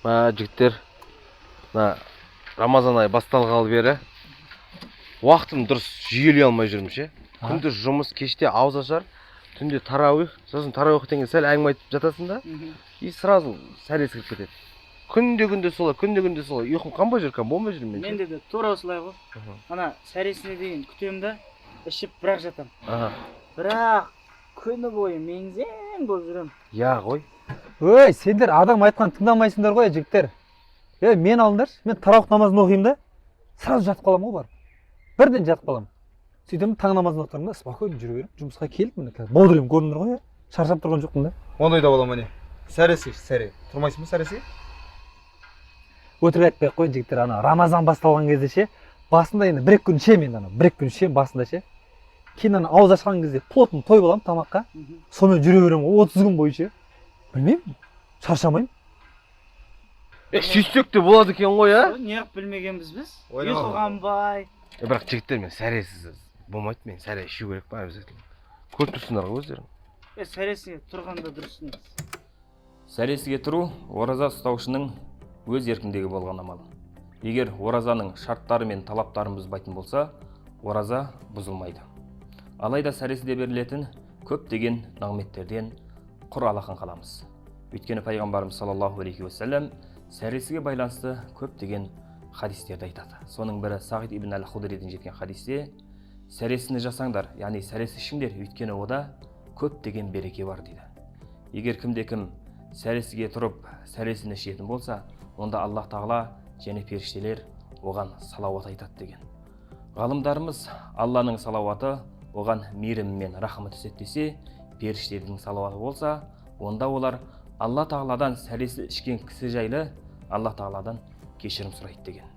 Жігіттер, Рамазан айы басталғалы бері уақытым дұрыс жүйелей алмай жүрмін ше. Күндіз жұмыс, кеште ауыз ашар, түнде тарауих, сосын тарауихтен кейін сәл әңгіме айтып жатасың да, и сразу сәрес кіріп кетеді. Күнде солай, ұйқым қанбай жүр, болмай жүр мен. Менде де тура осылай ғой. Ана сәресіне дейін күтемін да, ішіп бірақ жатам. Бірақ күні бойы меңзең болып жүрем. Я ғой. Ой, сендер адам айтқан тыңдамайсыңдар ғой, жігіттер. Мен алыңдаршы, мен тарауих намазын оқимын да, сразу жатып қаламын ғой барып. Бірден жатып қаламын. Сөйтемін, таң намазын оқырмын да, спокойно жүре беремін. Жұмысқа келіп міне қазір болдырым көрдіңдер ғой, шаршап тұрған жоқпын да. Ондай да бола ма не? Сәресі, тұрмайсың ба сәресі? Өтірік айтпай ақ қойын жігіттер, ана Рамазан басталған кезде ше, басында енді бір күн ішемін, бір күн ішемін басында ше. Кейін ана ауыз ашқан кезде плотно той боламын тамаққа. Сонымен жүре беремін 30 күн бойы. Білмеймін, шаршамаймын. Сүйсек те болады екен ғой, Неғып білмегенбіз біз? Ұйқы қанбай. Бірақ жігіттер, мен сәресіз болмайды, мен сәрес ішу керек па обязательно. Көріп тұрсыңдар ғой өздерің. Сәресіге тұрғанда дұрыс емес. Сәресіге тұру ораза ұстаушының өз еркіндегі болған амалы. Егер оразаның шарттары мен талаптарын бұзбайтын болса, ораза бұзылмайды. Алайда сәресіде берілетін көптеген нығметтерден құр алақан қаламыз. Өйткені пайғамбарымыз саллаллаху алейхи уассалам сәресіге байланысты көптеген хадистерді айтады. Соның бірі Сағид ибн әл-Худридан жеткен хадисте сәресіні жасаңдар, яғни сәресі ішіңдер, өйткені ода көптеген береке бар дейді. Егер кімде-кім сәресіге тұрып сәресіні ішетін болса, онда Аллах тағала және періштелер оған салауат айтады деген. Ғалымдарымыз Алланың салауаты оған мейірімі мен рахматы түседі десе, періштелердің салауаты болса, онда олар Алла тағаладан сәресі ішкен кісі жайлы Алла тағаладан кешірім сұрайды деген.